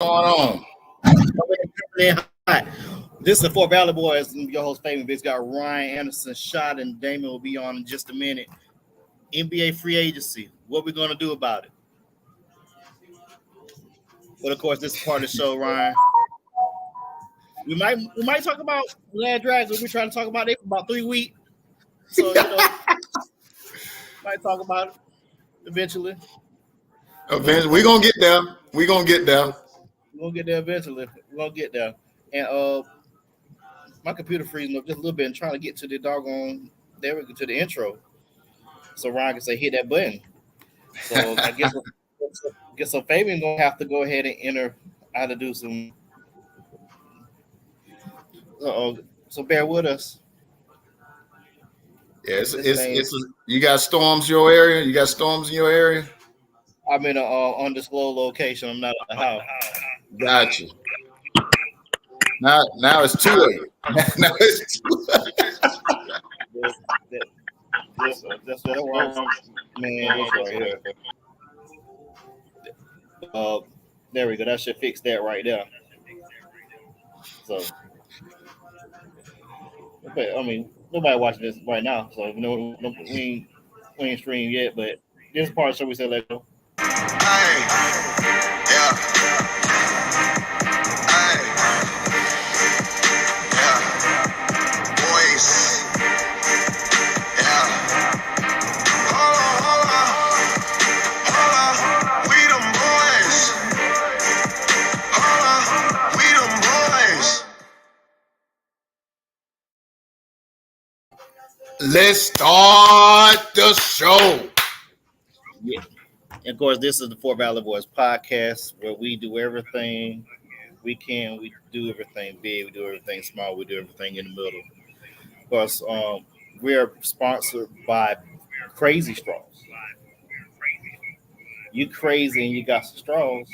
Going on? This is the Fort Valley Boys. Your host, Fabian Biggs, got Ryan Anderson, Shot, and Damon will be on in just a minute. NBA free agency. What we going to do about it? But of course, this is part of the show, Ryan. We might talk about Glad Drags. We've been trying to talk about it for about 3 weeks. So might talk about it eventually. Eventually, we're gonna get there. We're gonna get there. We're gonna get there eventually. We're gonna get there. And my computer freezing up just a little bit and trying to get to the doggone there we go to the intro. So Ryan can say hit that button. So I guess so Fabian gonna have to go ahead and enter how to do some so bear with us. Yeah, it's you got storms in your area? You got storms in your area? I'm in an undisclosed location. I'm not at the house. Got you. Now it's 2 a.m. Now it's 2 That's what I want. Man, this right here. There we go. That should fix that right there. So, okay, I mean, nobody watching this right now, so we ain't streamed yet. But this part, so we said let go. Hey, yeah. Hey, yeah. Boys, yeah. Hold on. We them boys. Hold on. We them boys. Let's start the show. Yeah. And of course, this is the Fort Valley Boys podcast where we do everything we can. We do everything big. We do everything small. We do everything in the middle. Of course, we are sponsored by Crazy Straws. You crazy and you got some straws.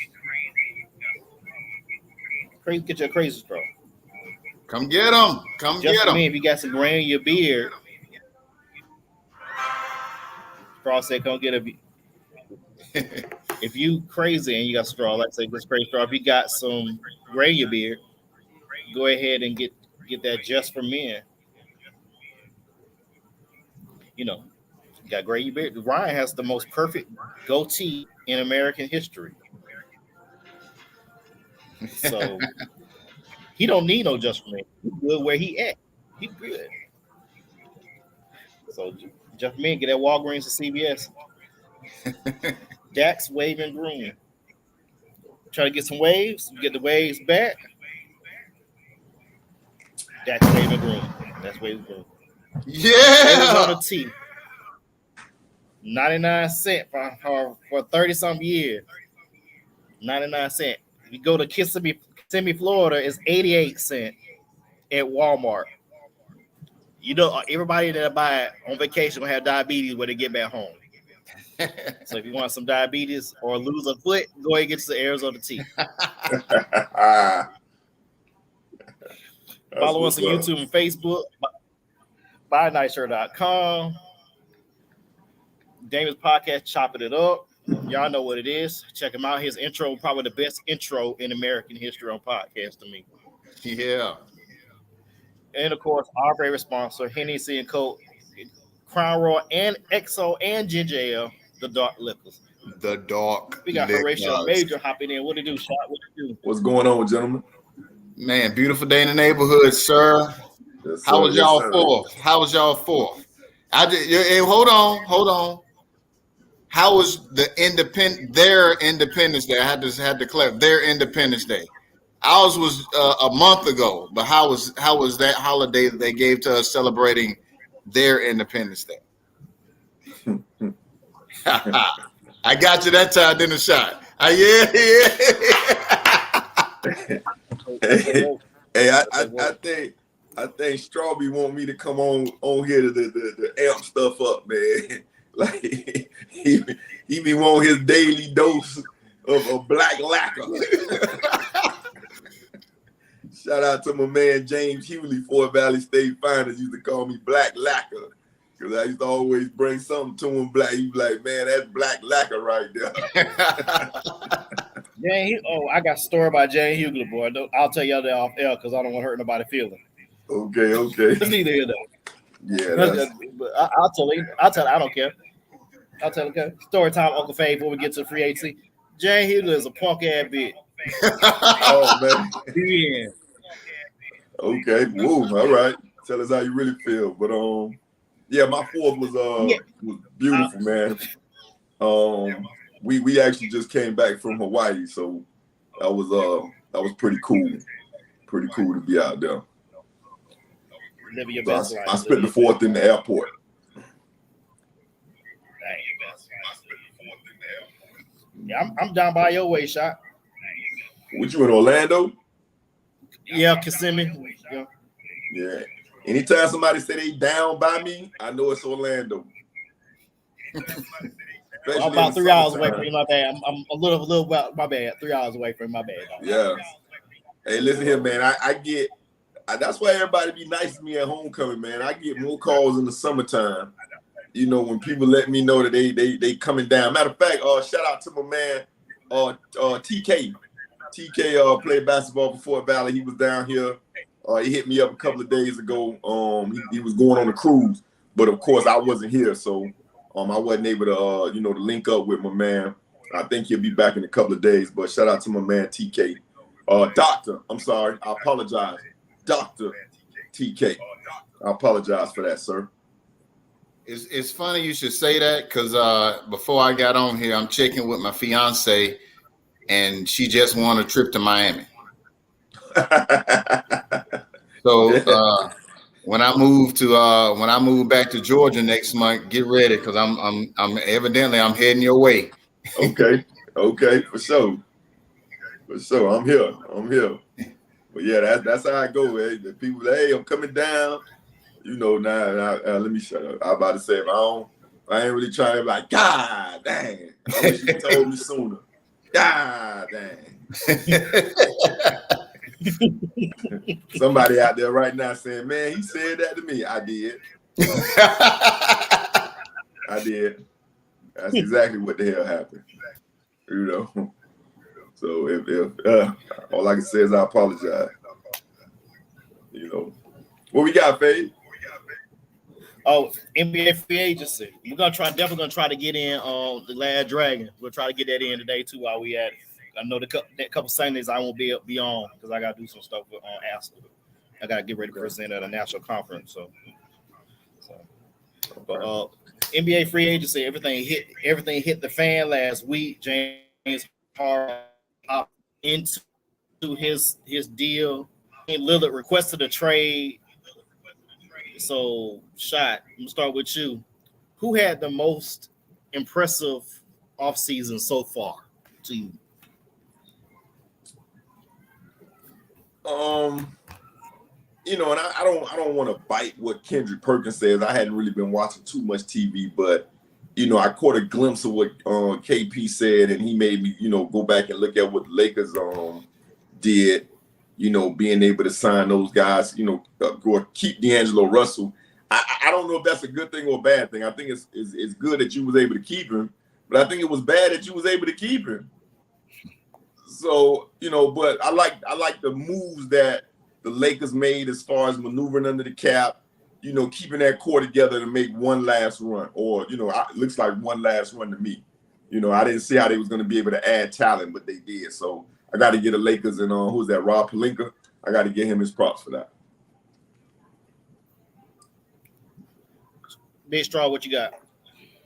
Crazy, get your crazy straw. Come get them. Come Just get for them. me, if you got some gray in your beard, straw said, "Come get a." If you crazy and you got straw, let's say this crazy straw. If you got some gray in your beard, go ahead and get that just for men. You know, you got gray in your beard. Ryan has the most perfect goatee in American history. So he don't need no just for men. He's good where he at. He's good. So just for men, get that Walgreens or CVS. Dax waving green. Try to get some waves. Get the waves back. Dax waving green. That's waving green. Arizona Yeah. tea. 99 cents for 30 some years. 99 cents. If you go to Kissimmee, Florida, it's 88 cents at Walmart. You know, everybody that buy it on vacation will have diabetes when they get back home. So if you want some diabetes or lose a foot, go ahead and get some Arizona tea. Follow us on YouTube and Facebook. BuyNightShirt.com. Damon's podcast, Chopping It Up. Y'all know what it is. Check him out. His intro, probably the best intro in American history on podcast to me. Yeah. And of course, our favorite sponsor, Hennessy and Coke, Crown Royal, and XO and Ginger Ale, the dark liquors. The dark. We got Horatio Major hopping in. What it do, Shot? What it do? What's going on, gentlemen? Man, beautiful day in the neighborhood, sir. Yes, How was y'all sir. fourth? How was y'all fourth? Hey, hold on. How was their Independence Day? I had to clarify their Independence Day. Ours was a month ago, but how was that holiday that they gave to us celebrating their Independence Day? I got you that time, didn't Shot? Yeah. Hey, I think Strawberry want me to come on here to amp stuff up, man. Like he be wanting his daily dose of black lacquer. Shout out to my man James Hewley, Fort Valley State Finest, used to call me Black Lacquer. Because I used to always bring something to him black. He'd be like, man, that's black lacquer right there. I got a story about Jane Hugler, boy. I'll tell y'all that off air because I don't want to hurt nobody's feelings. Okay. It's neither here though. Yeah, that's, But I'll tell you. I don't care. I'll tell you. Okay. Story time, Uncle Faye. Before we get to the free agency, Jane Hugler is a punk ass bitch. oh man. Yeah. Okay, woo, all right. Tell us how you really feel. But yeah, my fourth was beautiful, man. We actually just came back from Hawaii, so that was pretty cool. Pretty cool to be out there. Living your So best life. I spent the fourth in the airport. Yeah, I'm down by your way, shot. What, you in Orlando? Yeah, Kissimmee. Yeah. Yeah. Anytime somebody say they down by me, I know it's Orlando. I'm about 3 hours away from you, my bad. I'm a little my bad. 3 hours away from my bad. Yeah. Hey, listen here, man. I get that's why everybody be nice to me at homecoming, man. I get more calls in the summertime. You know, when people let me know that they coming down. Matter of fact, shout out to my man, TK. TK played basketball for Fort Valley. He was down here. He hit me up a couple of days ago. He was going on a cruise, but of course I wasn't here, so I wasn't able to to link up with my man. I think he'll be back in a couple of days. But shout out to my man TK. Doctor, I'm sorry, I apologize. Dr. TK. I apologize for that, sir. It's funny you should say that because before I got on here, I'm checking with my fiance, and she just won a trip to Miami. So when I move back to Georgia next month, get ready because I'm evidently I'm heading your way. Okay, for sure. I'm here. But yeah, that's how I go. Eh? The people, hey, I'm coming down. Now let me shut up. I'm about to say, I ain't really trying to be like, God dang. I wish you told me sooner. God dang. Somebody out there right now saying, man, he said that to me. I did. I did. That's exactly what the hell happened. So if all I can say is I apologize. What we got, Faye? Oh, NBA free agency. We're definitely gonna try to get in on the Last Dragon. We'll try to get that in today too while we at it. I know that couple Sundays I won't be on because I gotta do some stuff on Astor. I gotta get ready to present at a national conference. But NBA free agency, everything hit the fan last week. James Harden opted into his deal. Lillard requested a trade. So, Shot, I'm gonna start with you. Who had the most impressive offseason so far to you? And I don't want to bite what Kendrick Perkins says. I hadn't really been watching too much TV, but I caught a glimpse of what KP said, and he made me go back and look at what the Lakers did. Being able to sign those guys, or keep D'Angelo Russell. I don't know if that's a good thing or a bad thing. I think it's good that you was able to keep him, but I think it was bad that you was able to keep him. So, but I like the moves that the Lakers made as far as maneuvering under the cap, keeping that core together to make one last run, or, it looks like one last run to me. I didn't see how they was going to be able to add talent, but they did. So I got to get the Lakers and who's that, Rob Pelinka? I got to get him his props for that. Big Straw, what you got?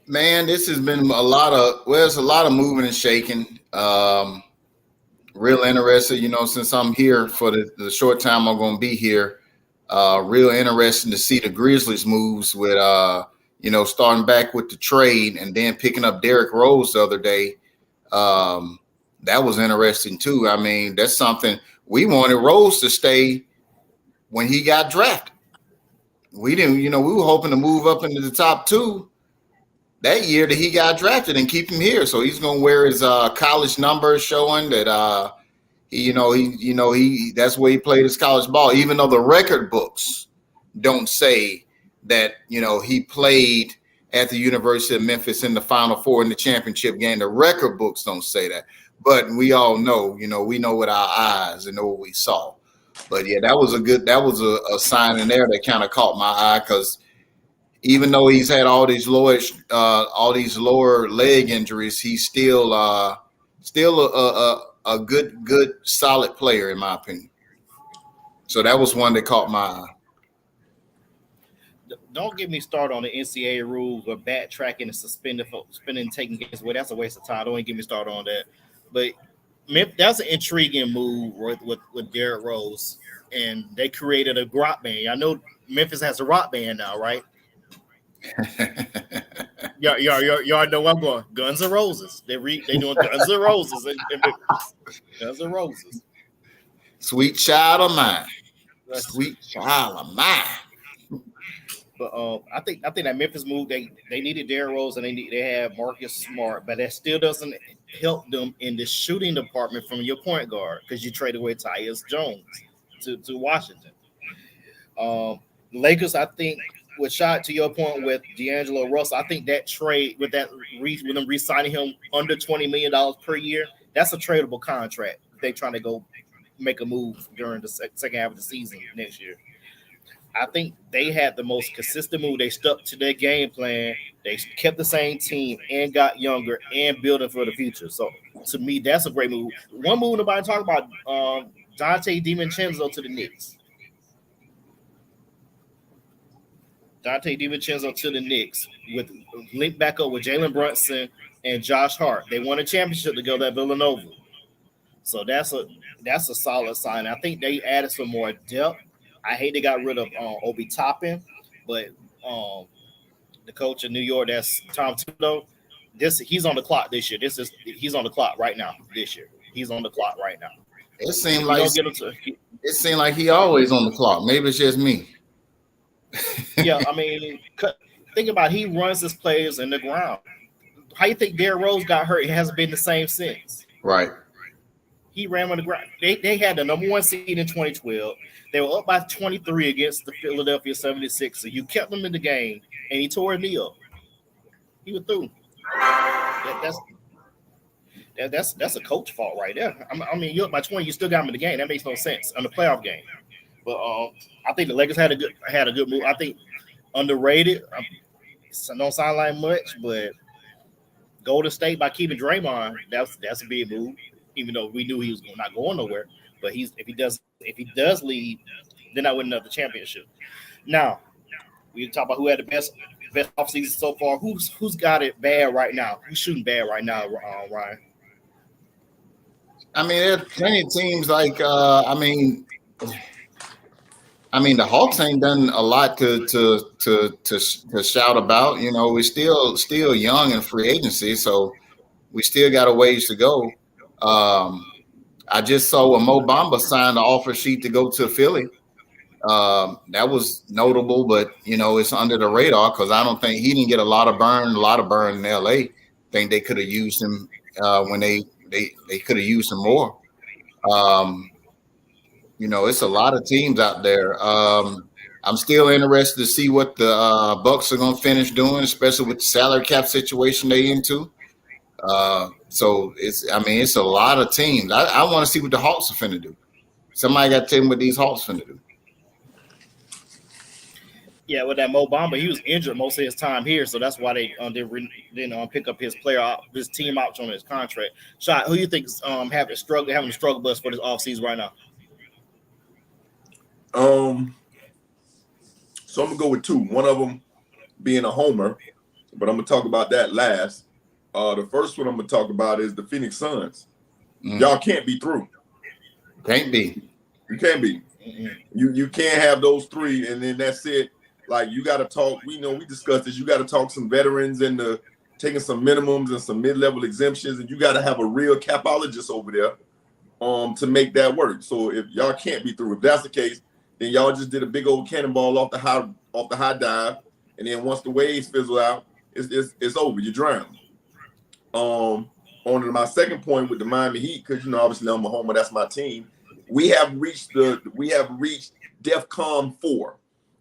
Man, this has been there's a lot of moving and shaking. Real interested, since I'm here for the short time I'm going to be here, real interesting to see the Grizzlies moves with, starting back with the trade and then picking up Derrick Rose the other day. That was interesting too. I mean, that's something we wanted Rose to stay when he got drafted. We didn't, we were hoping to move up into the top 2 that year that he got drafted and keep him here. So he's going to wear his college numbers showing that, that's where he played his college ball, even though the record books don't say that, he played at the University of Memphis in the Final Four in the championship game. The record books don't say that. but we all know, we know with our eyes and know what we saw. But yeah, that was a sign in there that kind of caught my eye, because even though he's had all these lower leg injuries, he's still a good solid player in my opinion. So that was one that caught my eye. Don't get me started on the NCAA rules or backtracking and suspending and taking games away. That's a waste of time. Don't even get me started on that. But that's an intriguing move with Derrick Rose, and they created a rock band. I know Memphis has a rock band now, right? Y'all know where I'm going. Guns N' Roses. They doing Guns N' Roses and Guns N' Roses. Sweet child of mine. Sweet child of mine. But I think that Memphis move, they needed Derrick Rose and they have Marcus Smart, but that still doesn't help them in the shooting department from your point guard, because you traded away Tyus Jones to Washington. Lakers, I think, with shot to your point with D'Angelo Russell, I think that trade with them re-signing him under $20 million per year, that's a tradable contract. They're trying to go make a move during the second half of the season next year. I think they had the most consistent move. They stuck to their game plan. They kept the same team and got younger and building for the future. So to me, that's a great move. One move nobody talk about, Dante DiVincenzo to the Knicks. Dante DiVincenzo to the Knicks with linked back up with Jalen Brunson and Josh Hart. They won a championship together at Villanova. So that's a solid sign. I think they added some more depth. I hate they got rid of Obi Toppin, but the coach of New York, that's Tom Thibodeau. He's on the clock this year. He's on the clock right now. This year, he's on the clock right now. It seemed like he always on the clock. Maybe it's just me. Yeah, I mean, think about it, he runs his players in the ground. How you think Derrick Rose got hurt? It hasn't been the same since. Right. He ran on the ground. They had the number one seed in 2012. They were up by 23 against the Philadelphia 76ers. You kept them in the game, and he tore a knee up. He was through. That's a coach fault right there. I mean, you're up by 20, you still got him in the game. That makes no sense on the playoff game. But I think the Lakers had a good move. I think underrated. Don't sound like much, but Golden State by keeping Draymond, that's a big move. Even though we knew he was not going nowhere, but if he does leave, then I win another championship. Now we talk about who had the best offseason so far. Who's got it bad right now? Who's shooting bad right now, Ryan? I mean, there's plenty of teams like I mean, the Hawks ain't done a lot to shout about. We're still young in free agency, so we still got a ways to go. I just saw when Mo Bamba signed the offer sheet to go to Philly. That was notable, but it's under the radar because I don't think he didn't get a lot of burn in LA. I think they could have used him when they could have used him more. It's a lot of teams out there. I'm still interested to see what the Bucks are going to finish doing, especially with the salary cap situation they into. So it's a lot of teams. I want to see what the Hawks are finna do. Somebody got to tell me what these Hawks finna do. Yeah, with that Mo Bamba, he was injured most of his time here, so that's why they didn't pick up his team option on his contract. Shot, who you think is having a struggle bus for this offseason right now? So I'm gonna go with two. One of them being a homer, but I'm gonna talk about that last. The first one I'm gonna talk about is the Phoenix Suns. Y'all can't be through. Can't be. You can't be. You can't have those three, and then that's it. Like, you got to talk. We discussed this. You got to talk some veterans into taking some minimums and some mid-level exemptions, and you got to have a real capologist over there to make that work. So if y'all can't be through, if that's the case, then y'all just did a big old cannonball off the high dive, and then once the waves fizzle out, it's over. You drown. On to my second point with the Miami Heat, because obviously I'm a homer. That's my team. We have reached DEFCON 4.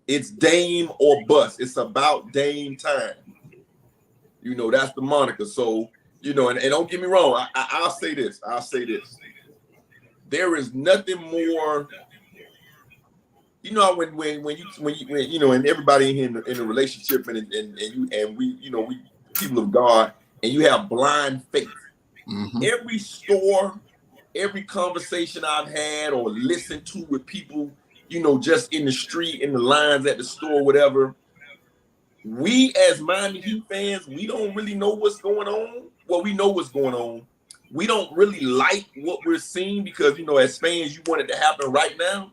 It's Dame or bust. It's about Dame time. That's the moniker. So You know, and don't get me wrong. I'll say this. There is nothing more. You know, when you know, and everybody in a relationship and we people of God, and you have blind faith. Mhm. Every store, every conversation I've had or listened to with people, you know, just in the street, in the lines at the store, whatever. We as Miami Heat fans, we don't really know what's going on. Well, we know what's going on. We don't really like what we're seeing because, you know, as fans, you want it to happen right now.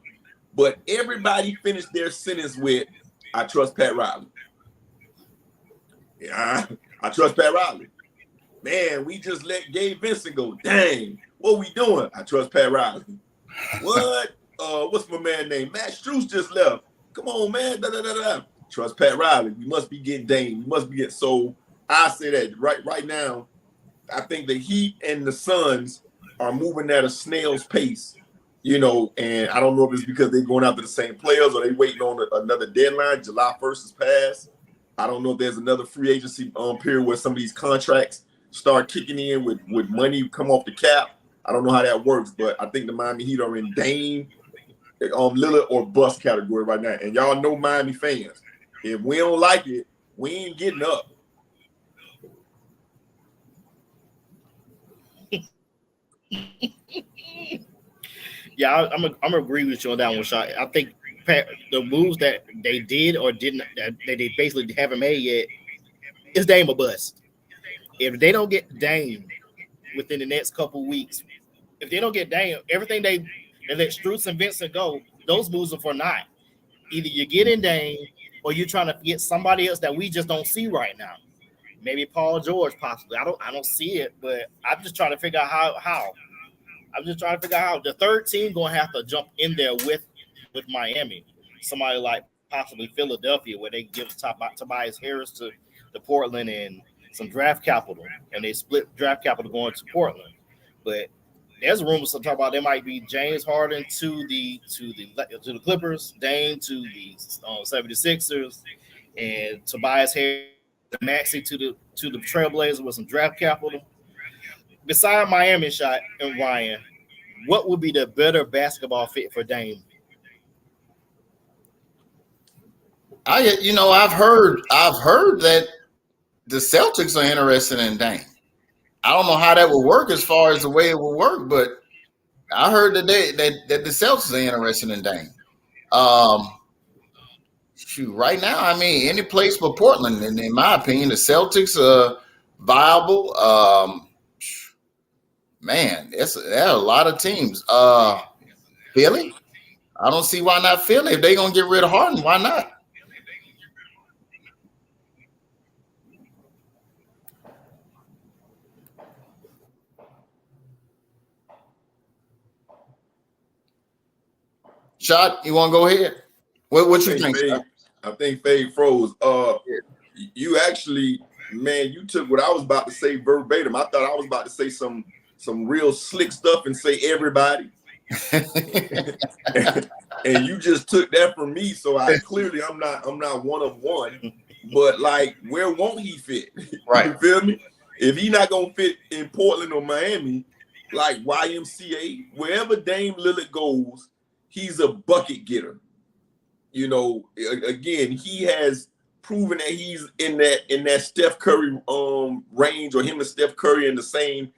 But everybody finished their sentence with, I trust Pat Riley. Yeah, I trust Pat Riley. Man, we just let Gabe Vincent go. Dang, what we doing? I trust Pat Riley. What? What's my man name? Matt Strus just left. Come on, man. Trust Pat Riley. We must be getting Dame. We must be getting. So I say that right now, I think the Heat and the Suns are moving at a snail's pace, you know, and I don't know if it's because they're going after the same players or they waiting on another deadline. July 1st is passed. I don't know if there's another free agency period where some of these contracts start kicking in with money come off the cap. I don't know how that works, but I think the Miami Heat are in Dame, Lillard or bust category right now. And y'all know Miami fans. If we don't like it, we ain't getting up. Yeah, I'm gonna agree with you on that one, shot. I think the moves that they did or didn't that they basically haven't made yet is Dame a bust. If they don't get Dame within the next couple of weeks, if they don't get Dame, everything they let Strus and Vincent go, those moves are for naught. Either you get in Dame or you're trying to get somebody else that we just don't see right now. Maybe Paul George, possibly. I don't see it, but I'm just trying to figure out how. I'm just trying to figure out how the third team gonna have to jump in there with Miami. Somebody like possibly Philadelphia, where they give Tobias Harris to Portland and some draft capital, and they split draft capital going to Portland. But there's rumors to talk about there might be James Harden to the Clippers, Dame to the 76ers, and Tobias Harris, Maxey to the Trailblazers with some draft capital. Beside Miami, shot and Ryan, what would be the better basketball fit for Dame? I've heard that the Celtics are interested in Dame. I don't know how that would work as far as the way it would work, but I heard that the Celtics are interested in Dame. Right now, I mean, any place but Portland, and in my opinion, the Celtics are viable. Man, there are a lot of teams. Philly, I don't see why not Philly. If they're gonna get rid of Harden, why not? Shot, you want to go ahead? What you think? I think Fade froze. You actually, man, you took what I was about to say verbatim. I thought I was about to say some real slick stuff and say everybody. And you just took that from me. So I'm not one of one. But like, where won't he fit? Right. You feel me? If he not gonna fit in Portland or Miami, like YMCA, wherever Dame Lillard goes, he's a bucket getter. You know, again, he has proven that he's in that Steph Curry range, or him and Steph Curry in the same,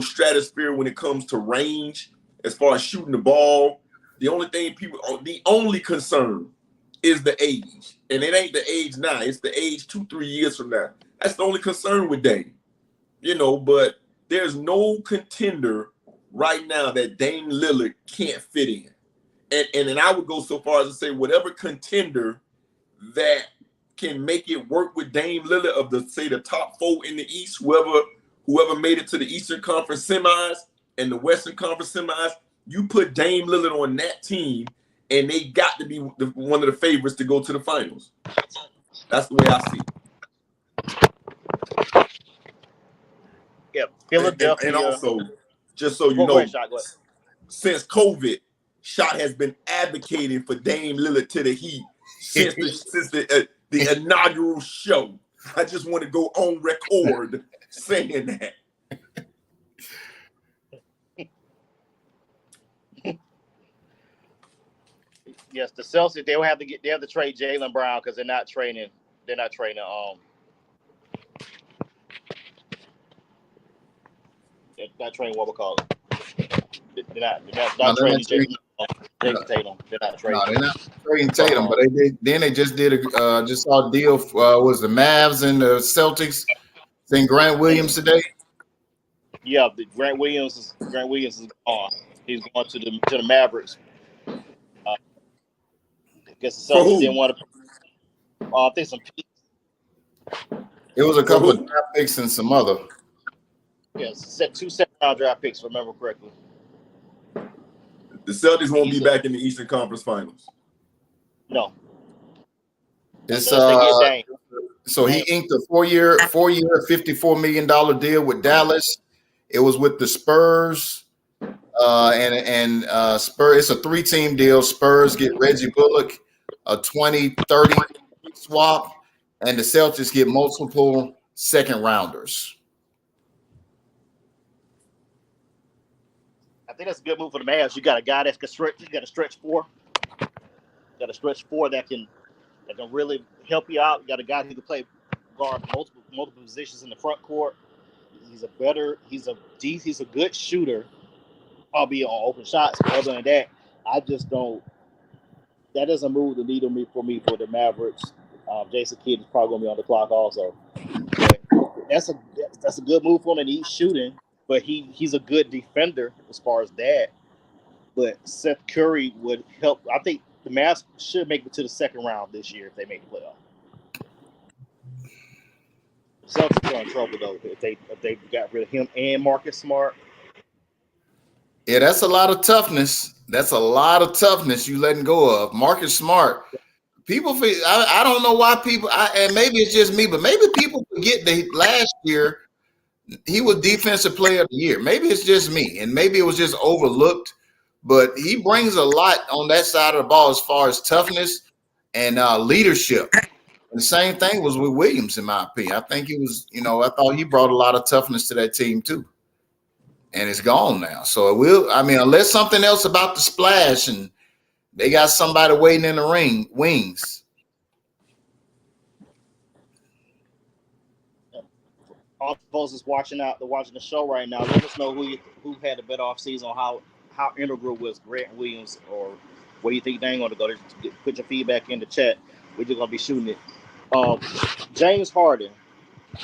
stratosphere when it comes to range as far as shooting the ball. The only concern is the age. And it ain't the age now, it's the age 2-3 years from now. That's the only concern with Dame. But there's no contender right now that Dame Lillard can't fit in. And then I would go so far as to say whatever contender that can make it work with Dame Lillard of the top 4 in the East, whoever made it to the Eastern Conference semis and the Western Conference semis, you put Dame Lillard on that team, and they got to be one of the favorites to go to the finals. That's the way I see it. Yeah, Philadelphia. And also, just so you know, since COVID, Shot has been advocating for Dame Lillard to the Heat since the inaugural show. I just want to go on record saying that. Yes, the Celtics they have to trade Jaylen Brown because they're not training. They're not training. They're not training what we call it. They're not trading Jason Tatum. They're not trading. No, they're not trading Tatum, but they just did just saw a deal. Was the Mavs and the Celtics? Seen Grant Williams today? Yeah, Grant Williams is gone. He's going to the Mavericks. I guess the Celtics didn't want to. I think some picks. It was a couple of draft picks and some other. Yes, 2 second-round draft picks, if I remember correctly. The Celtics won't be back in the Eastern Conference Finals. No. It's so he inked a four-year, $54 million deal with Dallas. It was with the Spurs, and Spurs. It's a 3-team deal. Spurs get Reggie Bullock, a 2030 swap, and the Celtics get multiple second rounders. I think that's a good move for the Mavs. You got a guy that can stretch. You got a stretch four. Got a stretch four that can really help you out. You got a guy who can play guard multiple positions in the front court. He's a good shooter, albeit on open shots. But other than that, I just don't. That doesn't move the needle for the Mavericks. Jason Kidd is probably going to be on the clock also. But that's a good move for him, and he's shooting. But he's a good defender as far as that. But Seth Curry would help. I think the Mavs should make it to the second round this year if they make the playoff. Celtics are in trouble though if they got rid of him and Marcus Smart. Yeah, that's a lot of toughness. That's a lot of toughness you letting go of. Marcus Smart. People, I don't know why people, and maybe it's just me, but maybe people forget that last year he was Defensive Player of the Year. Maybe it's just me, and maybe it was just overlooked. But he brings a lot on that side of the ball as far as toughness and leadership. And the same thing was with Williams, in my opinion. I think he was, I thought he brought a lot of toughness to that team too. And it's gone now. So unless something else about the splash and they got somebody waiting in the wings. All those is watching the show right now. Let us know who had a better offseason on how integral was Grant Williams, or where you think they're going to go. Put your feedback in the chat. We're just going to be shooting it. James Harden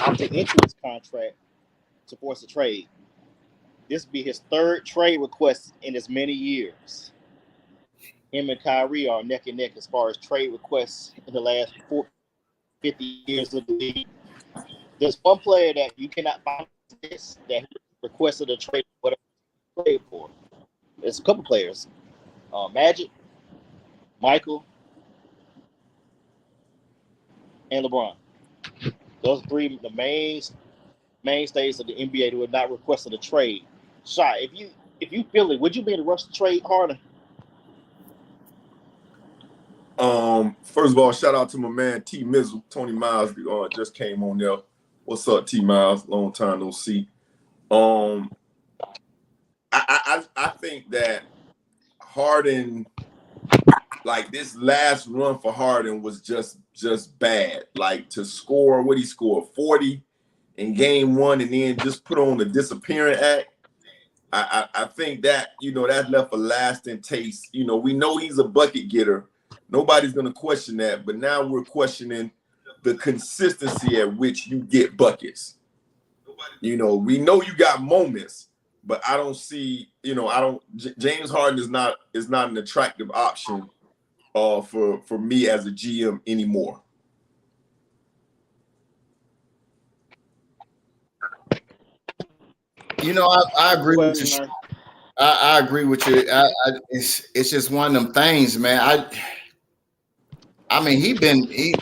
opted into his contract to force a trade. This will be his third trade request in as many years. Him and Kyrie are neck and neck as far as trade requests in the last 50 years of the league. There's one player that you cannot find this that requested a trade, whatever he played for. There's a couple players. Magic, Michael, and LeBron. Those three, the mainstays of the NBA who have not requested a trade. Shy, if you feel it, would you be in a rush to trade Harden? First of all, shout out to my man T Mizzle, Tony Miles, just came on there. What's up, T Miles? Long time no see. I think that Harden, like this last run for Harden was just bad. Like to score, what he scored 40 in game one and then just put on the disappearing act. I think that, that left a lasting taste. We know he's a bucket getter. Nobody's going to question that. But now we're questioning the consistency at which you get buckets. We know you got moments, but I don't see, James Harden is not an attractive option for me as a GM anymore. I agree with you. I agree with you. It's just one of them things, man. He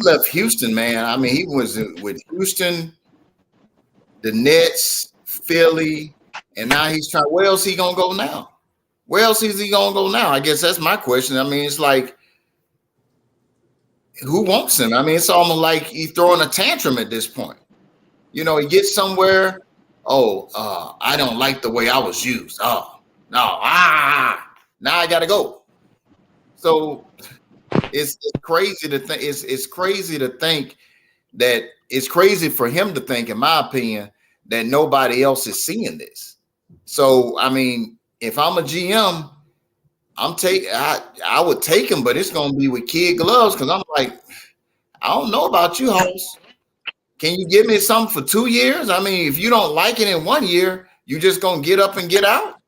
left Houston, man. He was with Houston, the Nets, Philly, and now he's trying. Where else he gonna go now? Where else is he gonna go now? I guess that's my question. It's like who wants him? I mean, it's almost like he's throwing a tantrum at this point. You know, he gets somewhere. Oh, I don't like the way I was used. Oh, no, now I got to go. So it's crazy to think. It's crazy to think that it's crazy for him to think, in my opinion, that nobody else is seeing this. So, I mean, if I'm a GM, I would take him, but it's going to be with kid gloves because I'm like, I don't know about you, Holmes. Can you give me something for 2 years? I mean, if you don't like it in 1 year, you just going to get up and get out?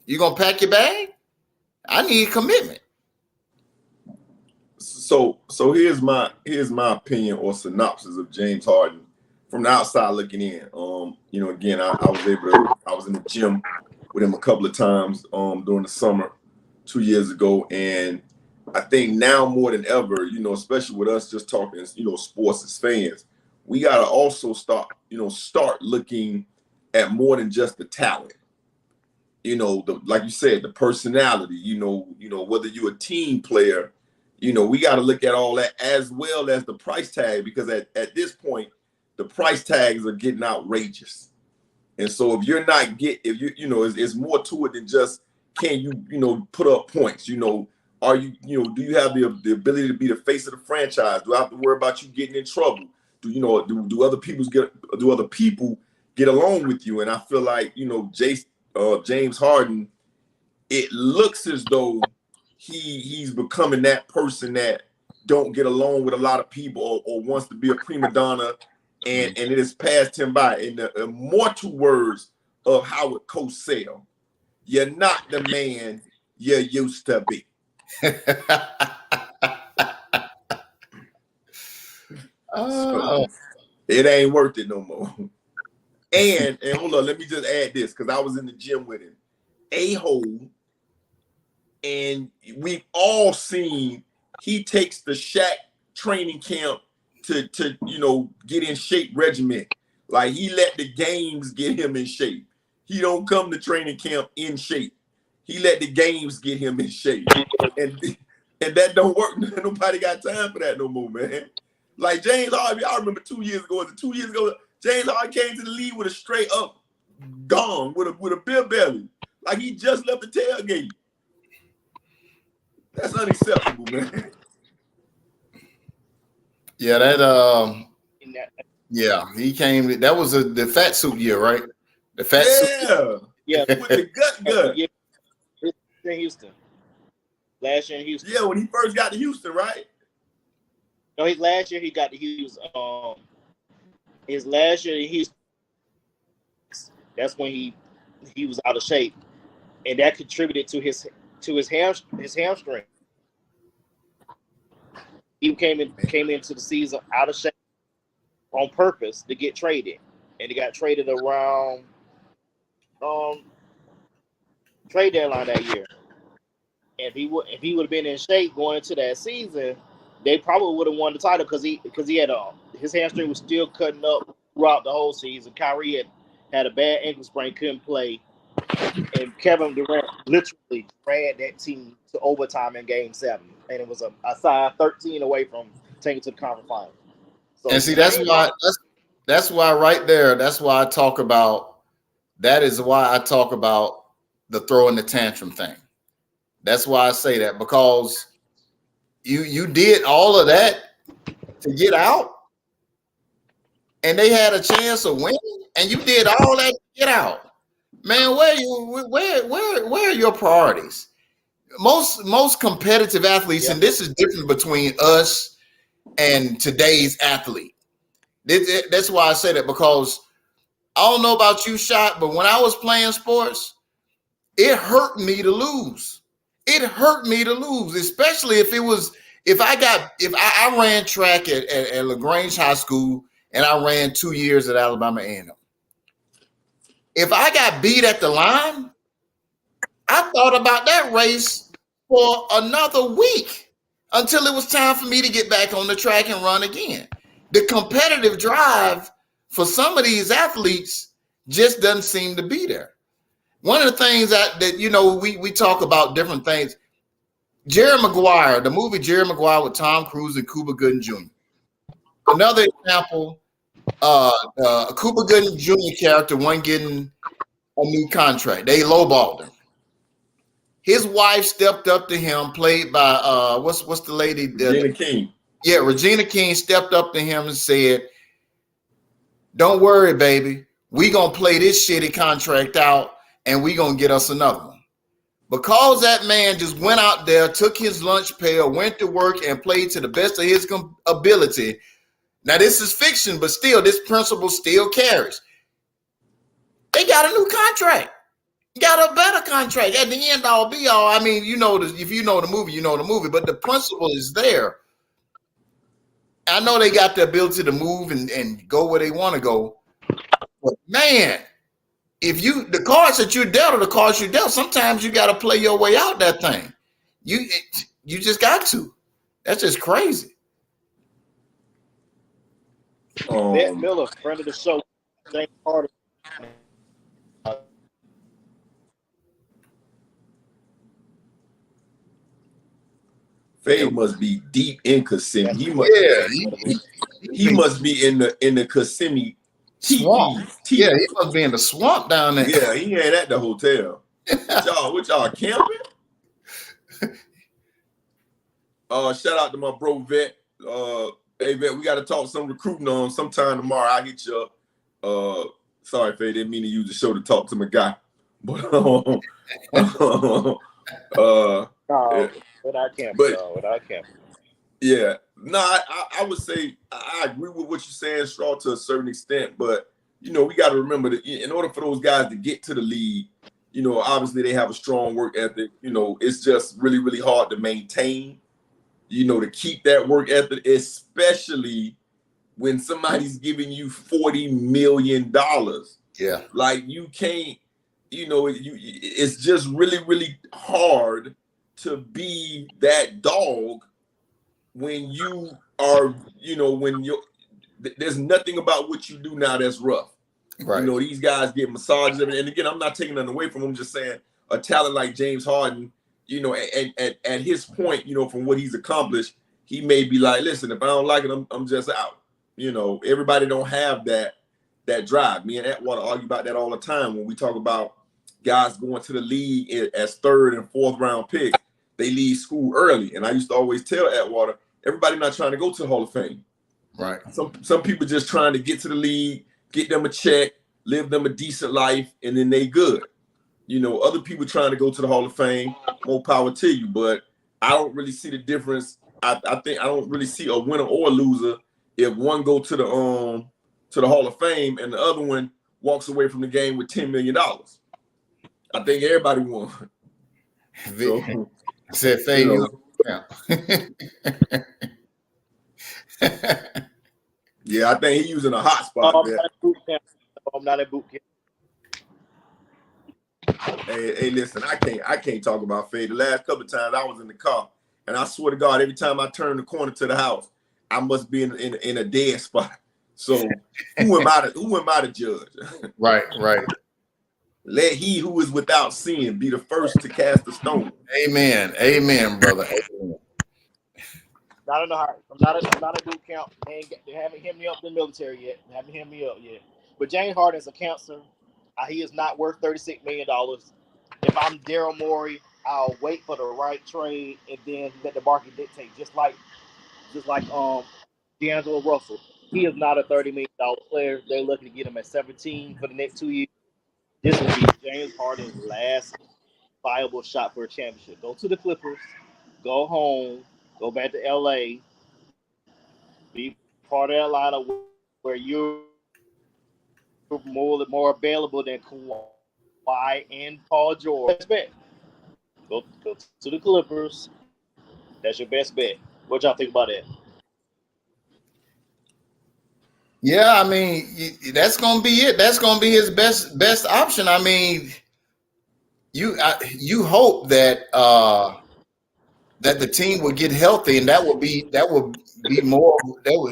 You going to pack your bag? I need commitment. So here's my opinion or synopsis of James Harden from the outside looking in. You know, again, I was in the gym with him a couple of times during the summer 2 years ago, and I think now more than ever, you know, especially with us just talking, you know, sports as fans, we gotta also start looking at more than just the talent. You know, like you said, the personality. You know, whether you're a team player, you know, we got to look at all that as well as the price tag, because at this point, the price tags are getting outrageous. And so if you're not it's more to it than just can you put up points. You know, are you do you have the ability to be the face of the franchise? Do I have to worry about you getting in trouble? Do other people get along with you? And I feel like, you know, James Harden, it looks as though he's becoming that person that don't get along with a lot of people or wants to be a prima donna, and it has passed him by. In the immortal words of Howard Cosell, you're not the man you used to be. So, it ain't worth it no more. And hold on, let me just add this, because I was in the gym with him. A-hole, and we've all seen he takes the Shaq training camp to get in shape regimen. Like, he let the games get him in shape. He don't come to training camp in shape. He let the games get him in shape. And that don't work. Nobody got time for that no more, man. Like James Harden, I remember 2 years ago, James Harden came to the league with a straight up gong, with a beer belly. Like he just left the tailgate. That's unacceptable, man. Yeah, he came. That was the fat suit year, right? The fat suit. Yeah, with the gut. Yeah, in Houston. Last year in Houston. Yeah, when he first got to Houston, right? No, last year he got to Houston. His last year in Houston, that's when he was out of shape, and that contributed to his hamstring. He came into the season out of shape on purpose to get traded, and he got traded around trade deadline that year. And if he would have been in shape going into that season, they probably would have won the title because he had his hamstring was still cutting up throughout the whole season. Kyrie had a bad ankle sprain, couldn't play, and Kevin Durant literally ran that team to overtime in Game 7, and it was a side 13 away from taking to the conference final. So, and see, that's why right there. That's why I talk about. That is why I talk about the throwing the tantrum thing. That's why I say that, because you did all of that to get out, and they had a chance of winning, and you did all that to get out. Man, where are your priorities? Most competitive athletes, and this is different between us and today's athlete. That's why I say that, because I don't know about you, Shot, but when I was playing sports, it hurt me to lose. It hurt me to lose, especially if I ran track at LaGrange High School, and I ran 2 years at Alabama A&M. If I got beat at the line, I thought about that race for another week until it was time for me to get back on the track and run again. The competitive drive for some of these athletes just doesn't seem to be there. One of the things that we talk about different things. Jerry Maguire, the movie Jerry Maguire with Tom Cruise and Cuba Gooding Jr. Another example, Cuba Gooding Jr. character wasn't getting a new contract. They lowballed him. His wife stepped up to him, played by what's the lady? Regina King. Yeah, Regina King stepped up to him and said, "Don't worry, baby. We gonna play this shitty contract out, and we gonna get us another one." Because that man just went out there, took his lunch pail, went to work, and played to the best of his ability. Now, this is fiction, but still, this principle still carries. They got a new contract. Got a better contract. At the end all be all. I mean, if you know the movie, you know the movie, but the principle is there. I know they got the ability to move and go where they want to go. But man, if the cards that you're dealt are the cards you're dealt, sometimes you got to play your way out that thing. You just got to. That's just crazy. Matt Miller, friend of the show, James Harden. Fade must be deep in Kissimmee. He must be in the Kissimmee swamp. Yeah, he must be in the swamp down there. Yeah, he ain't at the hotel. What y'all camping? Shout out to my bro Vet. Hey Vet, we got to talk some recruiting on sometime tomorrow. I'll hit you up. Sorry, Fade, didn't mean to use the show to talk to my guy. But Without camping. Yeah. No, I would say I agree with what you're saying, Straw, to a certain extent. But, we got to remember that in order for those guys to get to the league, obviously they have a strong work ethic. It's just really, really hard to maintain, to keep that work ethic, especially when somebody's giving you $40 million. Yeah. Like you can't, it's just really, really hard to be that dog when you are, there's nothing about what you do now that's rough. Right. These guys get massages. And again, I'm not taking nothing away from them. I'm just saying a talent like James Harden, at his point, from what he's accomplished, he may be like, listen, if I don't like it, I'm just out. Everybody don't have that drive. Me and Atwater argue about that all the time when we talk about guys going to the league as third and fourth round picks. They leave school early. And I used to always tell Atwater, everybody not trying to go to the Hall of Fame. Right. Some people just trying to get to the league, get them a check, live them a decent life, and then they good. Other people trying to go to the Hall of Fame, more power to you. But I don't really see the difference. I think I don't really see a winner or a loser if one go to the Hall of Fame and the other one walks away from the game with $10 million. I think everybody won. So, said Fade. Yeah, I think he's using a hot spot. I'm not at boot camp. Hey, listen, I can't talk about Fade. The last couple of times I was in the car, and I swear to God, every time I turn the corner to the house, I must be in a dead spot. So who am I to judge? Right. Let he who is without sin be the first to cast the stone. Amen, brother. Amen. I don't know how. I'm not at boot camp. They haven't hit me up in the military yet. But James Harden's a cancer. He is not worth $36 million. If I'm Daryl Morey, I'll wait for the right trade and then let the market dictate. Just like D'Angelo Russell. He is not a $30 million player. They're looking to get him at 17 for the next 2 years. This will be James Harden's last viable shot for a championship. Go to the Clippers, go home, go back to LA, be part of that lineup where you're more available than Kawhi and Paul George. Best bet. Go to the Clippers. That's your best bet. What y'all think about that? Yeah, I mean, that's gonna be it. That's gonna be his best option. I mean, you hope that that the team will get healthy, and that would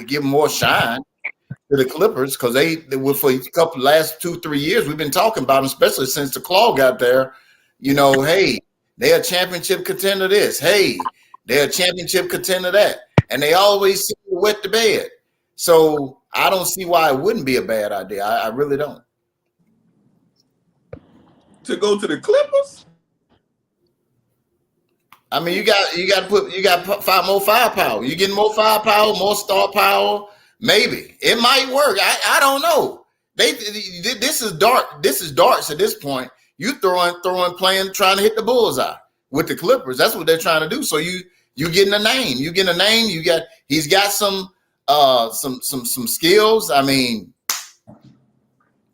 give more shine to the Clippers because they were for a last 2-3 years we've been talking about them, especially since the Claw got there. Hey, They're a championship contender this. Hey, they're a championship contender that. And they always seem to wet the bed. So I don't see why it wouldn't be a bad idea. I really don't. To go to the Clippers? I mean, you got five more firepower. You getting more firepower, more star power. Maybe it might work. I don't know. This is dark. This is darts at this point. You throwing, playing, trying to hit the bullseye with the Clippers. That's what they're trying to do. So you getting a name. You getting a name. He's got some skills. I mean,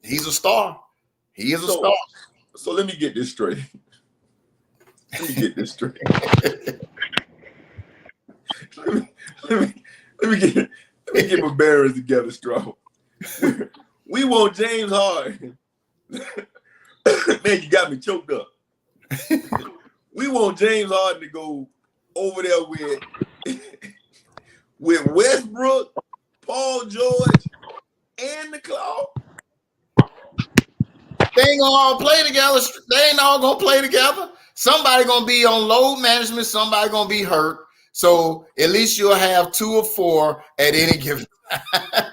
he's a star. He is a star. So let me get this straight. Let me get my bearings together, Straw. We want James Harden. Man, you got me choked up. We want James Harden to go over there with Westbrook, Paul George, and the Claw. They ain't gonna all play together. They ain't all gonna play together. Somebody gonna be on load management. Somebody gonna be hurt. So at least you'll have 2 or 4 at any given time.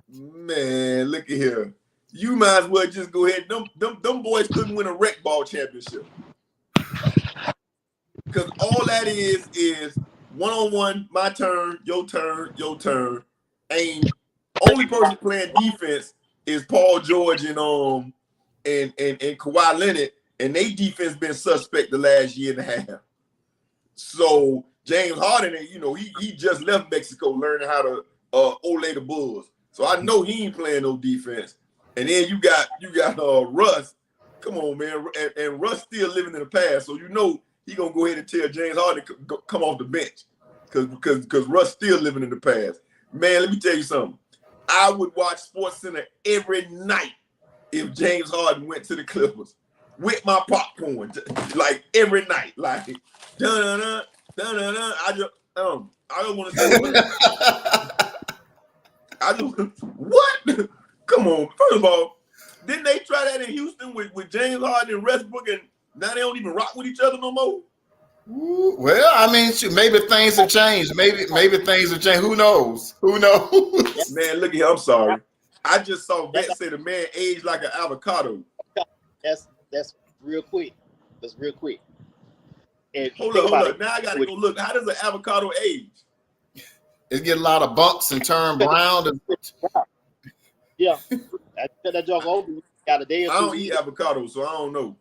Man, look at here. You might as well just go ahead. Them boys couldn't win a rec ball championship. Because all that is one-on-one, my turn, your turn, your turn. And only person playing defense is Paul George and Kawhi Leonard, and they defense been suspect the last year and a half. So James Harden, he just left Mexico learning how to ole the Bulls. So I know he ain't playing no defense. And then you got Russ. Come on, man. And Russ still living in the past. So he gonna go ahead and tell James Harden to come off the bench. Because Russ still living in the past. Man, let me tell you something. I would watch SportsCenter every night if James Harden went to the Clippers with my popcorn, like every night, like dun-dun-dun, dun-dun-dun. I don't want to say what? Come on. First of all, didn't they try that in Houston with James Harden and Westbrook, and now they don't even rock with each other no more? Well, I mean, maybe things have changed. Maybe things have changed. Who knows? Man, look at here. I'm sorry. I just saw Vet say the man aged like an avocado. That's real quick. That's real quick. And hold up. Now I gotta go look. How does an avocado age? It get a lot of bumps and turn brown. Yeah, that junk over. Got a day or two. I don't eat avocado, so I don't know.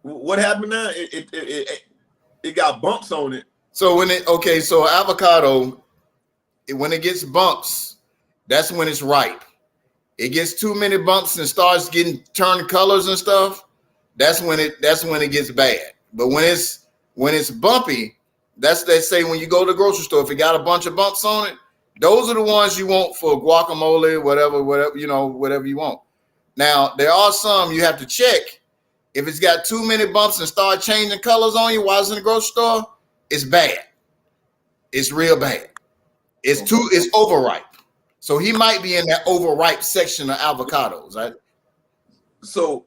What happened now? It got bumps on it. So so avocado, when it gets bumps, that's when it's ripe. It gets too many bumps and starts getting turned colors and stuff. That's when it gets bad. But when it's bumpy, they say when you go to the grocery store, if it got a bunch of bumps on it, those are the ones you want for guacamole, whatever you want. Now there are some you have to check. If it's got too many bumps and start changing colors on you while it's in the grocery store, it's bad. It's real bad. It's overripe. So he might be in that overripe section of avocados, right? So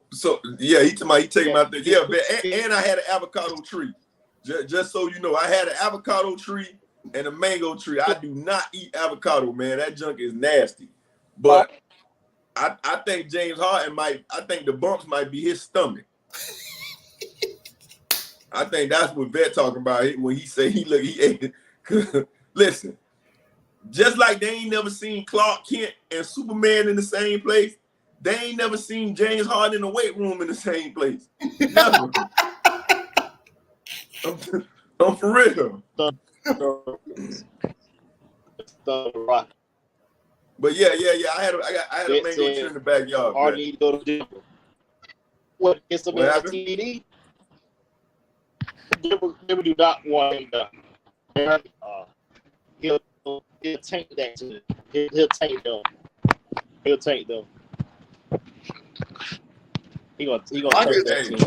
yeah, he taking out there. Yeah, and I had an avocado tree. Just so you know, I had an avocado tree and a mango tree. I do not eat avocado, man. That junk is nasty. But I think James Harden I think the bumps might be his stomach. I think that's what Vet talking about when he say he ate. Listen, just like they ain't never seen Clark Kent and Superman in the same place, they ain't never seen James Harden in the weight room in the same place. Never. I'm for real. But yeah. I had a mango tree in the backyard. Or need to go to Denver. What gets them in the TD? Denver do not want him to. He'll tank that to he'll tank them. He'll tank them. He gonna tank that team.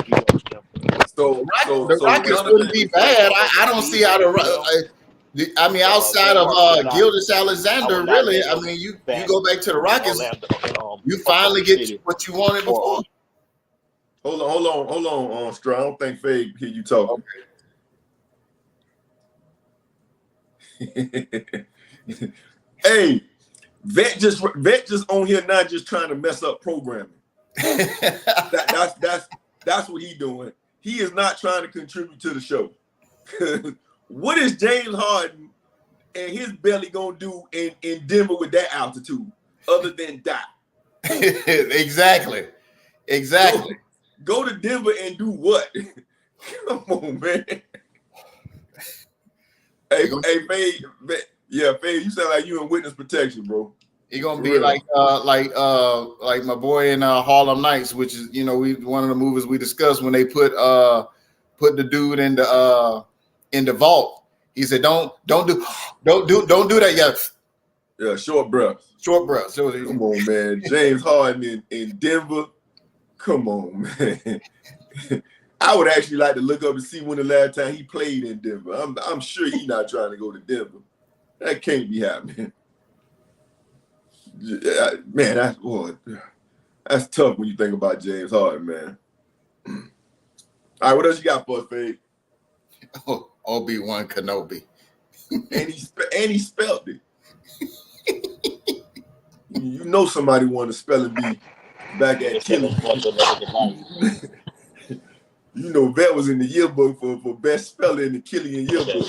So the Rockets wouldn't be bad. I don't see how outside of Gilgeous Alexander, really. I mean, you go back to the Rockets, you finally get what you wanted before. Hold on, Straw. I don't think Fade hear you talking. Hey, Vet just on here now, just trying to mess up programming. That's what he doing. He is not trying to contribute to the show. What is James Harden and his belly gonna do in Denver with that altitude, other than die? Exactly. Go to Denver and do what? Come on, man. Hey, Fade, Fade, you sound like you in witness protection, bro. He gonna be like my boy in Harlem Nights, which is one of the movies we discussed when they put the dude in the vault. He said, "Don't do that yet." Yeah, short breath. Short breath. Come on, man. James Harden in Denver. Come on, man. I would actually like to look up and see when the last time he played in Denver. I'm sure he's not trying to go to Denver. That can't be happening. Man, that's tough when you think about James Harden, man. All right, what else you got for us, Fade? Oh, Obi-Wan Kenobi. And he spelled it. You know somebody wanted to spell it bee back at Killing. You know Vet was in the yearbook for best speller in the Killian yearbook,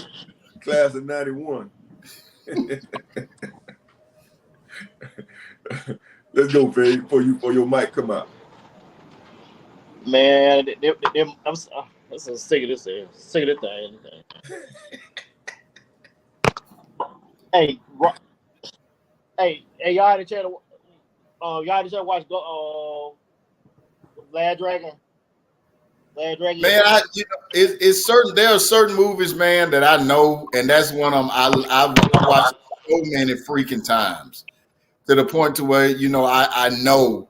class of '91. Let's go, Fade, for your mic come out. Man, I'm so sick of this thing. Sick of this thing. Hey, y'all had a chance to watch Last Dragon. Man, it's certain. There are certain movies, man, that I know, and that's one of them. I've watched so many freaking times to the point to where I know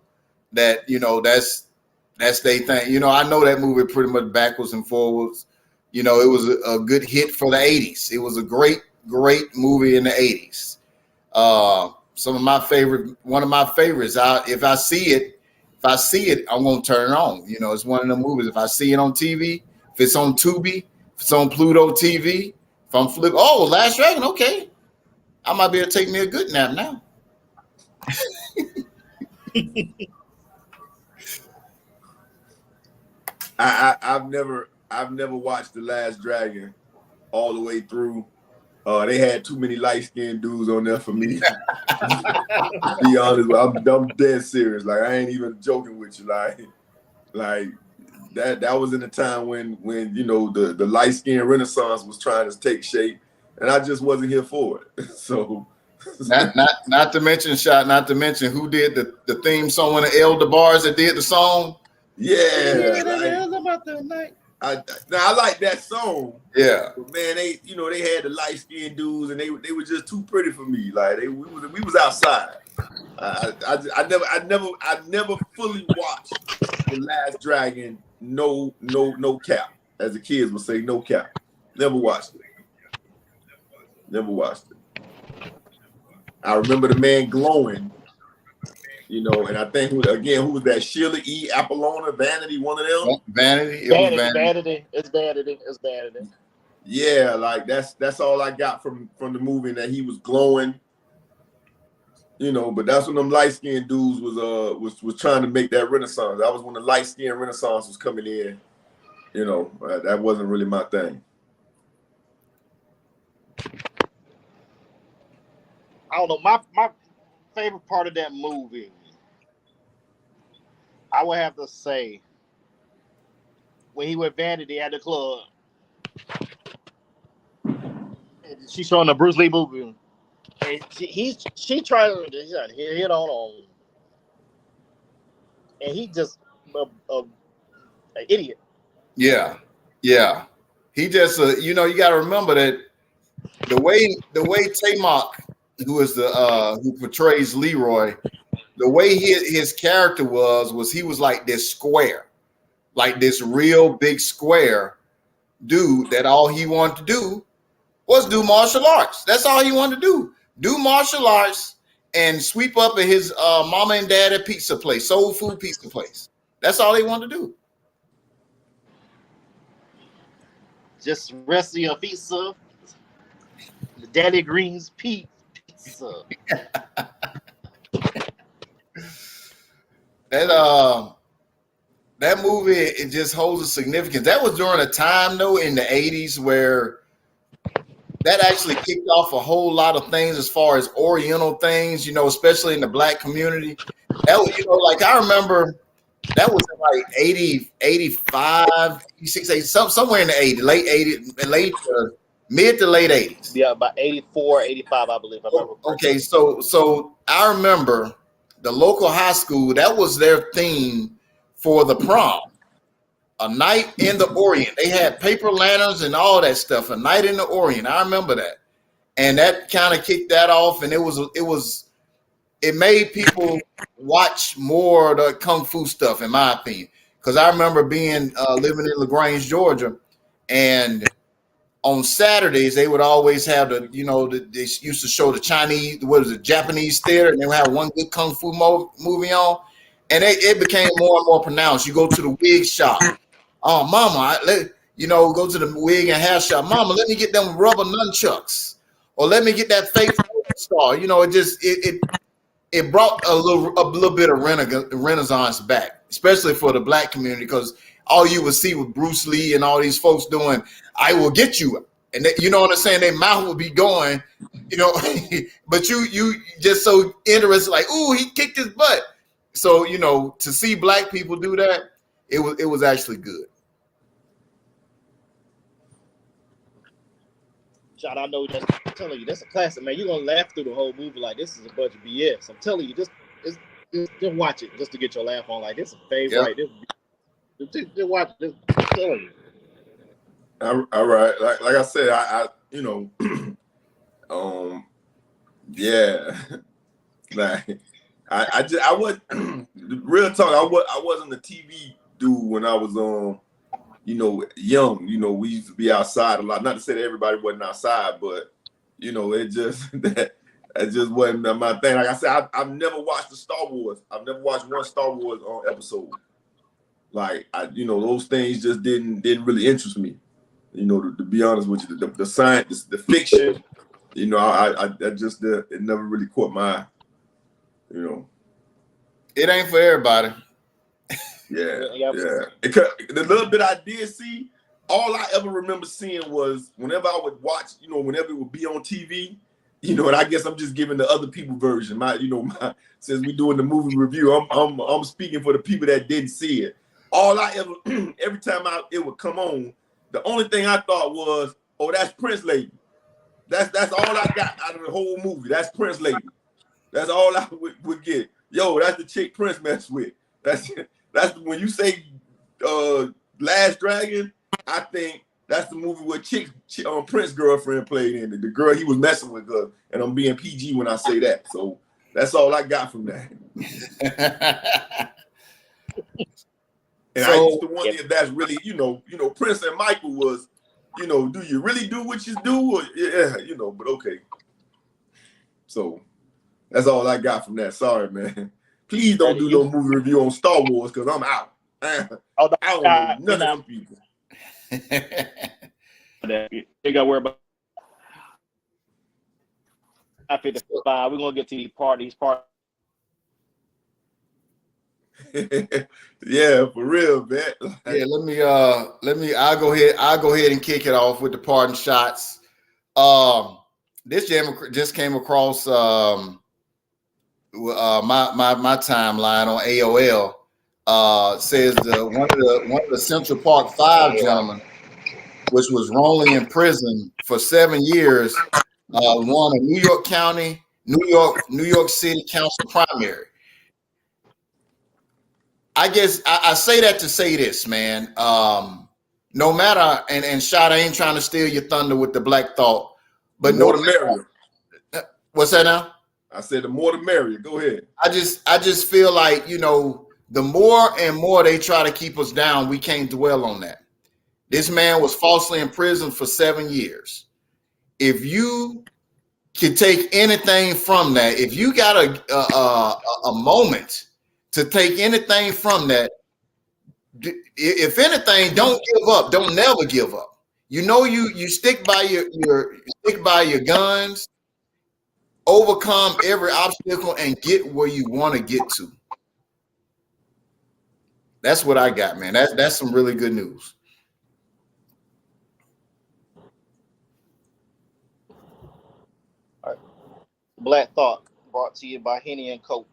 that that's their thing. I know that movie pretty much backwards and forwards. It was a good hit for the '80s. It was a great movie in the '80s. One of my favorites. If I see it, I'm gonna turn it on. It's one of the movies. If I see it on TV, if it's on Tubi, if it's on Pluto TV, if I'm Last Dragon, okay, I might be able to take me a good nap now. I've never watched The Last Dragon all the way through. They had too many light-skinned dudes on there for me. To be honest, I'm dead serious. Like, I ain't even joking with you. Like that was in a time when the light-skinned renaissance was trying to take shape, and I just wasn't here for it. So not to mention who did the theme song, one of El DeBar's that did the song. Yeah. I like that song. Yeah, but man, they had the light skinned dudes, and they were just too pretty for me. Like we was outside. I never fully watched The Last Dragon. No cap, as the kids would say, no cap. Never watched it. I remember the man glowing. And I think who was that? Sheila E. Apollona, Vanity, one of them. Vanity. It's Vanity. Yeah, like that's all I got from the movie, that he was glowing. But that's when them light skinned dudes was trying to make that renaissance. That was when the light skinned renaissance was coming in. That wasn't really my thing. I don't know. My favorite part of that movie, I would have to say, when he with Vanity at the club, and she's showing the Bruce Lee movie, and she trying to hit on him, and he just an idiot. Yeah. He just you got to remember that the way Tamok, who is who portrays Leroy, the way his character was he was like this square, like this real big square dude that all he wanted to do was do martial arts. That's all he wanted to do martial arts and sweep up at his mama and dad at pizza place, soul food pizza place. That's all he wanted to do. Just rest of your pizza. The Daddy Green's pizza. That movie, it just holds a significance. That was during a time though in the 80s where that actually kicked off a whole lot of things as far as Oriental things, especially in the Black community. That was, like I remember that was in like 80, 85, 86, 80, somewhere in the 80s, late 80s, mid to late 80s. Yeah, about 84, 85, I believe. I remember. Okay, so I remember the local high school, that was their theme for the prom. A night in the Orient. They had paper lanterns and all that stuff. A night in the Orient. I remember that. And that kind of kicked that off. And it made people watch more of the Kung Fu stuff, in my opinion. Because I remember being living in LaGrange, Georgia, and on Saturdays they would always have they used to show the Japanese theater, and they would have one good Kung Fu movie on, and it became more and more pronounced. You go to the wig shop, oh mama, go to the wig and hair shop, mama, let me get them rubber nunchucks, or let me get that fake star. It brought a little bit of renaissance back, especially for the Black community, because all you would see with Bruce Lee and all these folks doing, I will get you. And you know what I'm saying? Their mouth would be going, but you just so interested, like, ooh, he kicked his butt. So, to see Black people do that, it was actually good. Shot, I know I'm telling you, that's a classic, man. You're gonna laugh through the whole movie like this is a bunch of BS. I'm telling you, just watch it just to get your laugh on. Like, this is a favorite. Yep. Just watch this. I'm telling you. All right, like I said, yeah, like I was real talk. I wasn't a TV dude when I was young. We used to be outside a lot. Not to say that everybody wasn't outside, but it just that just wasn't my thing. Like I said, I've never watched the Star Wars. I've never watched one Star Wars episode. Like those things just didn't really interest me. To be honest with you, the science, the fiction, I just it never really caught my eye. It ain't for everybody. Yeah. The little bit I did see, all I ever remember seeing was whenever I would watch, whenever it would be on TV, and I guess I'm just giving the other people version. Since we doing the movie review, I'm speaking for the people that didn't see it. All I ever, every time it would come on, the only thing I thought was, oh, that's Prince Lady. That's all I got out of the whole movie. That's Prince Lady. That's all I would get. Yo, that's the chick Prince messed with. That's when you say Last Dragon, I think that's the movie where Prince girlfriend played in it. The girl he was messing with her, and I'm being PG when I say that. So that's all I got from that. And I used to wonder if that's really, Prince and Michael was, do you really do what you do? Or, yeah, but okay. So that's all I got from that. Sorry, man. Please don't do no movie review on Star Wars because I'm out. I don't know none of them people. You got to worry about 55. We're going to get to these parties. Yeah, for real, man. Yeah, I'll go ahead and kick it off with the parting shots. This jam just came across my timeline on AOL. Says one of the Central Park 5 gentlemen, which was wrongly in prison for 7 years, won a New York City Council primary. I guess I say that to say this, man. No matter, and Shot, I ain't trying to steal your thunder with the Black Thought, but the more the merrier. What's that now? I said the more the merrier. Go ahead. I just feel like, the more and more they try to keep us down, we can't dwell on that. This man was falsely imprisoned for 7 years. If you can take anything from that, if you got a moment to take anything from that, if anything, don't give up. Don't never give up. you stick by your guns, overcome every obstacle, and get where you want to get to. That's what I got, man. That's some really good news. Black Thought, brought to you by Henny and Coke.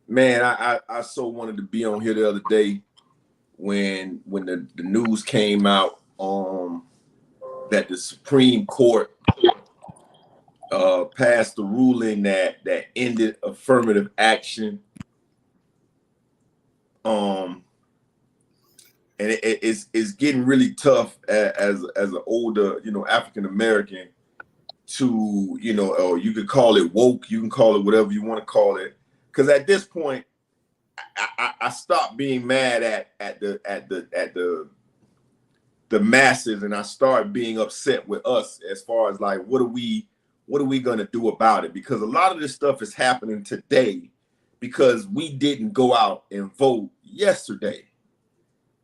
Man, I so wanted to be on here the other day when the news came out that the Supreme Court passed the ruling that ended affirmative action. And it's getting really tough as an older, African American to, or you could call it woke, you can call it whatever you want to call it. Because at this point, I stopped being mad at the masses, and I start being upset with us as far as like what are we gonna do about it? Because a lot of this stuff is happening today because we didn't go out and vote yesterday.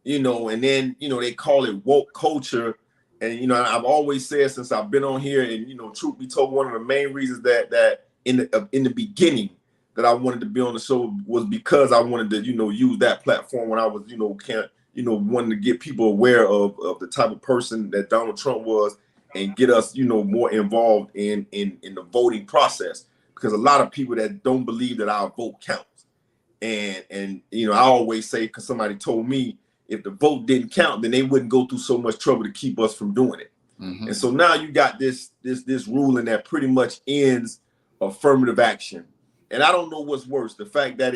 And then they call it woke culture. And I've always said since I've been on here, and truth be told, one of the main reasons that in the beginning that I wanted to be on the show was because I wanted to, use that platform when I was, wanting to get people aware of the type of person that Donald Trump was and get us, more involved in the voting process. Because a lot of people that don't believe that our vote counts. And I always say, because somebody told me if the vote didn't count, then they wouldn't go through so much trouble to keep us from doing it. Mm-hmm. And so now you got this ruling that pretty much ends affirmative action. And I don't know what's worse, the fact that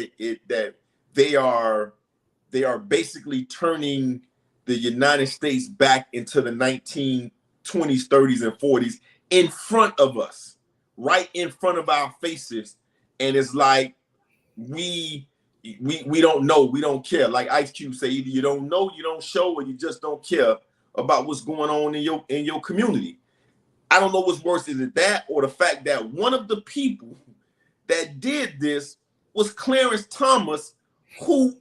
that they are basically turning the United States back into the 1920s, 30s, and 40s in front of us, right in front of our faces. And it's like we don't know, we don't care. Like Ice Cube say, either you don't know, you don't show, or you just don't care about what's going on in your community. I don't know what's worse, is it that or the fact that one of the people that did this was Clarence Thomas, who,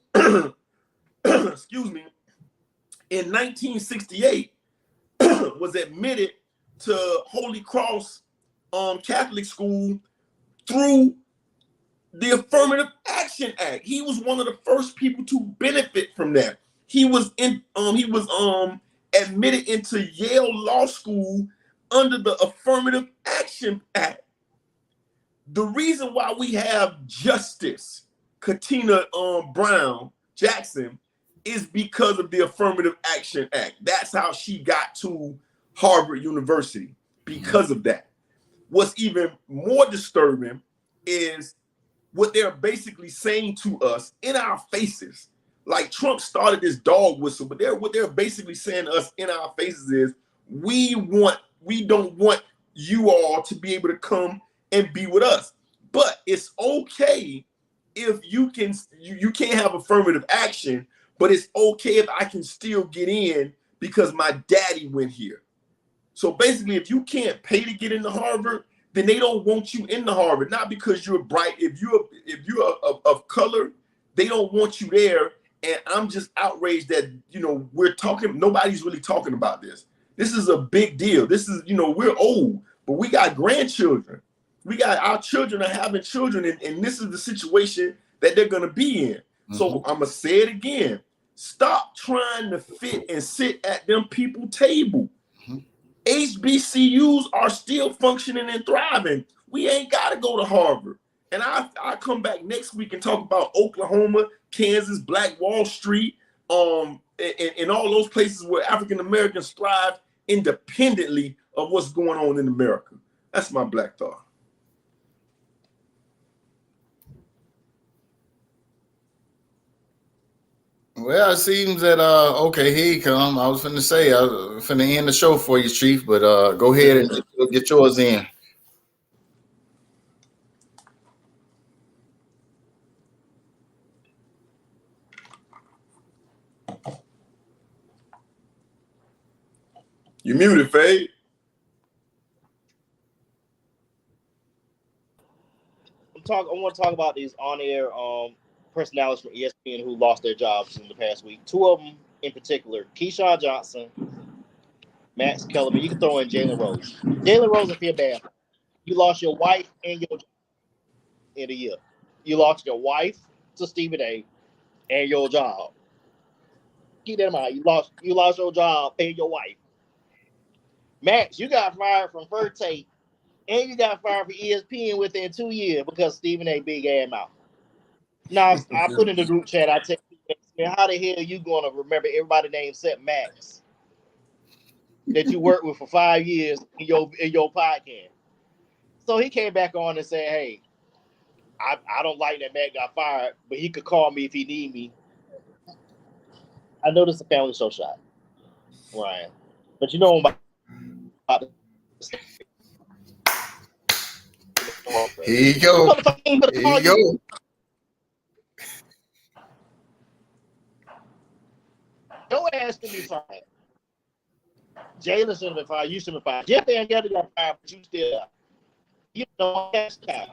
excuse me, in 1968 was admitted to Holy Cross Catholic School through the Affirmative Action Act. He was one of the first people to benefit from that. He was admitted into Yale Law School under the Affirmative Action Act. The reason why we have Justice Katina Brown Jackson is because of the Affirmative Action Act. That's how she got to Harvard University, because of that. What's even more disturbing is what they're basically saying to us in our faces. Like Trump started this dog whistle, but what they're basically saying to us in our faces is we don't want you all to be able to come and be with us. But it's okay if you can't have affirmative action, but it's okay if I can still get in because my daddy went here. So basically, if you can't pay to get into Harvard, then they don't want you in the Harvard, not because you're bright. If you're of color, they don't want you there. And I'm just outraged that, nobody's really talking about this. This is a big deal. This is, we're old, but we got grandchildren. Our children are having children, and this is the situation that they're going to be in. Mm-hmm. So I'm going to say it again. Stop trying to fit and sit at them people table. Mm-hmm. HBCUs are still functioning and thriving. We ain't got to go to Harvard. And I come back next week and talk about Oklahoma, Kansas, Black Wall Street, and all those places where African Americans thrive independently of what's going on in America. That's my Black Thought. Well, it seems that okay, here you come. I was finna say I was finna end the show for you, Chief, but go ahead and get yours in. You muted, Fade. I want to talk about these on-air personalities from ESPN who lost their jobs in the past week. Two of them in particular, Keyshawn Johnson, Max Kellerman. You can throw in Jalen Rose. Jalen Rose, if you're bad, you lost your wife and your job in a year. You lost your wife to Stephen A. and your job. Keep that in mind. You lost your job and your wife. Max, you got fired from First Take, and you got fired from ESPN within 2 years because Stephen A. big ass mouth. Now I put in the group chat. I text you, how the hell are you gonna remember everybody's name except Max that you worked with for 5 years in your podcast? So he came back on and said, "Hey, I don't like that Matt got fired, but he could call me if he need me." I know this is a family show shot, Ryan, but you know about Here you go. Here you go. Your ass should be fired. Jalen should have been fired. You should have been fired. Jeff Van Gundy got fired, but you still, you know, that's time.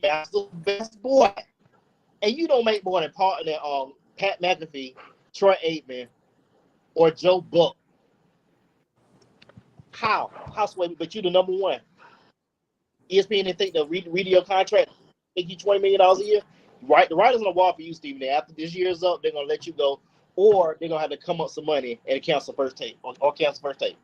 That's the best boy, and you don't make more than part of that. Pat McAfee, Troy Aikman, or Joe Buck. How sway? But you the number one. ESPN didn't think the radio contract make you $20 million a year. Right, the writers on the wall for you, Stephen. After this year's up, they're gonna let you go, or they're gonna have to come up some money and cancel First Take or cancel First Take.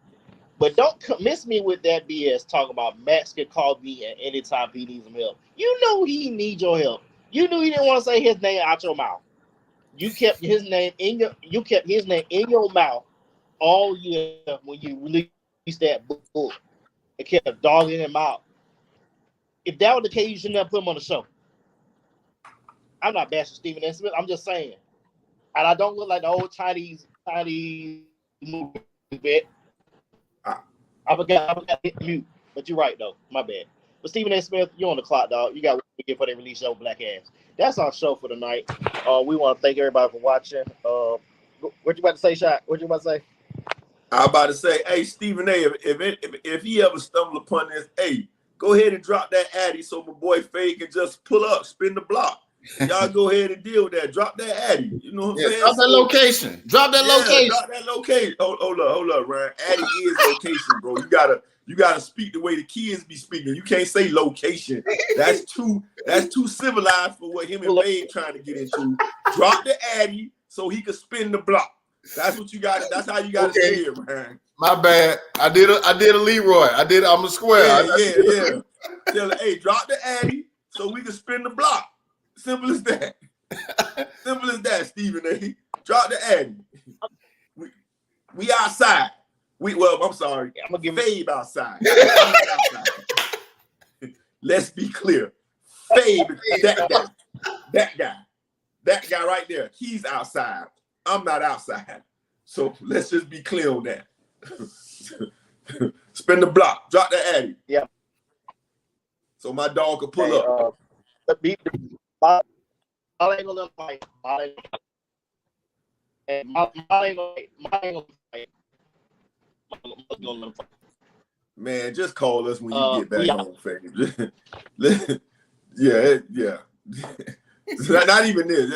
But don't miss me with that BS talking about Max can call me at any time he needs some help. You know he needs your help. You knew you didn't want to say his name out your mouth. You kept his name in your mouth all year when you released that book. It kept dogging him out. If that was the case, you shouldn't have put him on the show. I'm not bashing Stephen A. Smith. I'm just saying. And I don't look like the old Chinese movie bit. I forgot to hit mute. But you're right, though. My bad. But Stephen A. Smith, you're on the clock, dog. You got what you get for they release your black ass. That's our show for tonight. We want to thank everybody for watching. What you about to say, Shaq? What you about to say? I'm about to say, hey, Stephen A., if he ever stumble upon this, hey, go ahead and drop that Addy so my boy Fade can just pull up, spin the block. Y'all go ahead and deal with that. Drop that Addy. You know what I'm saying? Drop that location. Drop that location. Drop that location. Hold up, Ryan. Addy is location, bro. You gotta speak the way the kids be speaking. You can't say location. That's too civilized for what him and Fade trying to get into. Drop the Addy so he can spin the block. That's what you got. That's how you got to say it, man. My bad. I did a Leroy. I'm a square. Yeah. Tell her, hey, drop the Addy so we can spin the block. Simple as that. Simple as that, Stephen A. Drop the Addy. We outside. I'm sorry. I'm gonna give Fade outside. Let's be clear. Fade, that guy right there. He's outside. I'm not outside. So let's just be clear on that. Spin the block. Drop the Addy. Yeah. So my dog can pull up. I ain't gonna fight. I ain't gonna fight. Man, just call us when you get back home, fam. Yeah. Not even this.